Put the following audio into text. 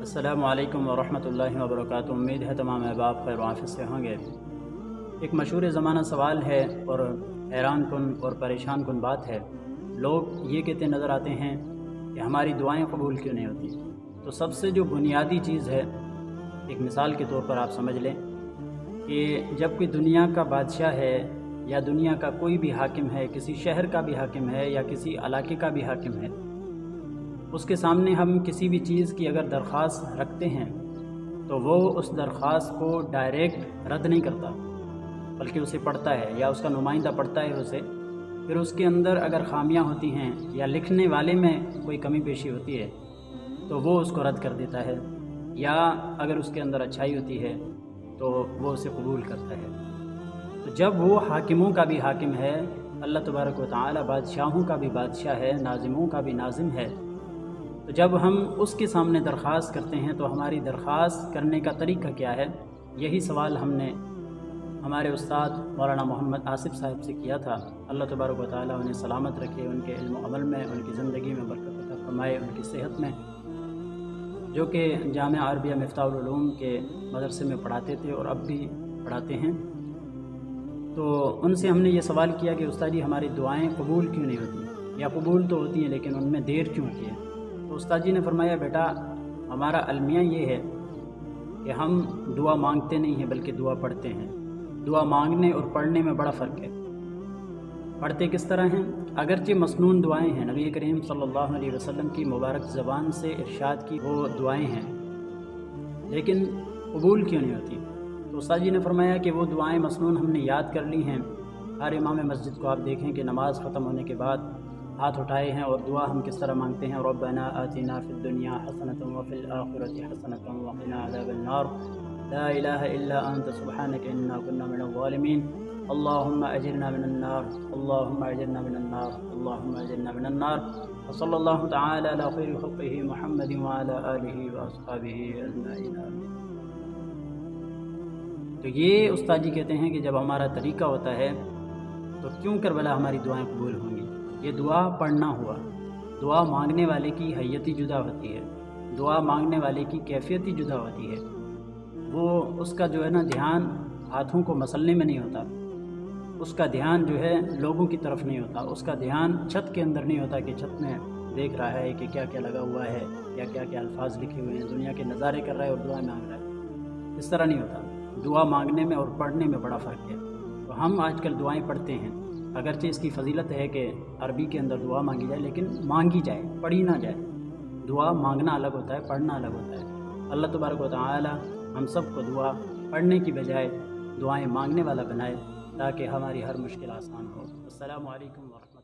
السلام علیکم ورحمۃ اللہ وبرکاتہ۔ امید ہے تمام احباب خیر و عافیت سے ہوں گے۔ ایک مشہور زمانہ سوال ہے اور حیران کن اور پریشان کن بات ہے۔ لوگ یہ کہتے نظر آتے ہیں کہ ہماری دعائیں قبول کیوں نہیں ہوتی۔ تو سب سے جو بنیادی چیز ہے، ایک مثال کے طور پر آپ سمجھ لیں کہ جب کوئی دنیا کا بادشاہ ہے یا دنیا کا کوئی بھی حاکم ہے، کسی شہر کا بھی حاکم ہے یا کسی علاقے کا بھی حاکم ہے، اس کے سامنے ہم کسی بھی چیز کی اگر درخواست رکھتے ہیں تو وہ اس درخواست کو ڈائریکٹ رد نہیں کرتا، بلکہ اسے پڑھتا ہے یا اس کا نمائندہ پڑھتا ہے اسے، پھر اس کے اندر اگر خامیاں ہوتی ہیں یا لکھنے والے میں کوئی کمی پیشی ہوتی ہے تو وہ اس کو رد کر دیتا ہے، یا اگر اس کے اندر اچھائی ہوتی ہے تو وہ اسے قبول کرتا ہے۔ تو جب وہ حاکموں کا بھی حاکم ہے، اللہ تبارک و تعالی بادشاہوں کا بھی بادشاہ ہے، ناظموں کا بھی ناظم ہے، تو جب ہم اس کے سامنے درخواست کرتے ہیں تو ہماری درخواست کرنے کا طریقہ کیا ہے؟ یہی سوال ہم نے ہمارے استاد مولانا محمد آصف صاحب سے کیا تھا۔ اللہ تبارک و تعالی انہیں سلامت رکھے، ان کے علم و عمل میں، ان کی زندگی میں برکت عطا فرمائے، ان کی صحت میں، جو کہ جامعہ عربیہ مفتاح العلوم کے مدرسے میں پڑھاتے تھے اور اب بھی پڑھاتے ہیں۔ تو ان سے ہم نے یہ سوال کیا کہ استاد جی ہماری دعائیں قبول کیوں نہیں ہوتی، یا قبول تو ہوتی ہیں لیکن ان میں دیر کیوں ہوتی ہے؟ تو استاد جی نے فرمایا، بیٹا ہمارا المیہ یہ ہے کہ ہم دعا مانگتے نہیں ہیں بلکہ دعا پڑھتے ہیں۔ دعا مانگنے اور پڑھنے میں بڑا فرق ہے۔ پڑھتے کس طرح ہیں؟ اگرچہ مسنون دعائیں ہیں، نبی کریم صلی اللہ علیہ وسلم کی مبارک زبان سے ارشاد کی وہ دعائیں ہیں، لیکن قبول کیوں نہیں ہوتی؟ تو استاد جی نے فرمایا کہ وہ دعائیں مسنون ہم نے یاد کر لی ہیں۔ ہر امام مسجد کو آپ دیکھیں کہ نماز ختم ہونے کے بعد ہاتھ اٹھائے ہیں اور دعا ہم کس طرح مانگتے ہیں، ربنا آتنا فی الدنیا حسنۃ وفی الآخرۃ حسنۃ وقنا عذاب النار، لا الہ الا انت سبحانک انا کنا من الظالمین، اللہم اجرنا من النار، اللہم اجرنا من النار، اللہم اجرنا من النار، وصلی اللہ تعالی علی خیر خلقہ محمد وعلی آلہ واصحابہ اجمعین۔ تو یہ استاد جی کہتے ہیں کہ جب ہمارا طریقہ ہوتا ہے تو کیوں کر بھلا ہماری دعائیں قبول ہوں گی؟ یہ دعا پڑھنا ہوا، دعا مانگنے والے کی حیت ہی جدا ہوتی ہے، دعا مانگنے والے کی کیفیت ہی جدا ہوتی ہے۔ وہ اس کا جو ہے نا دھیان ہاتھوں کو مسلنے میں نہیں ہوتا، اس کا دھیان جو ہے لوگوں کی طرف نہیں ہوتا، اس کا دھیان چھت کے اندر نہیں ہوتا کہ چھت میں دیکھ رہا ہے کہ کیا کیا لگا ہوا ہے یا کیا کیا الفاظ لکھے ہوئے ہیں، دنیا کے نظارے کر رہا ہے اور دعا مانگ رہا ہے۔ اس طرح نہیں ہوتا۔ دعا مانگنے میں اور پڑھنے میں بڑا فرق ہے۔ تو ہم آج کل دعائیں پڑھتے ہیں، اگرچہ اس کی فضیلت ہے کہ عربی کے اندر دعا مانگی جائے، لیکن مانگی جائے، پڑھی نہ جائے۔ دعا مانگنا الگ ہوتا ہے، پڑھنا الگ ہوتا ہے۔ اللہ تبارک و تعالی ہم سب کو دعا پڑھنے کی بجائے دعائیں مانگنے والا بنائے، تاکہ ہماری ہر مشکل آسان ہو۔ السلام علیکم ورحمۃ اللہ۔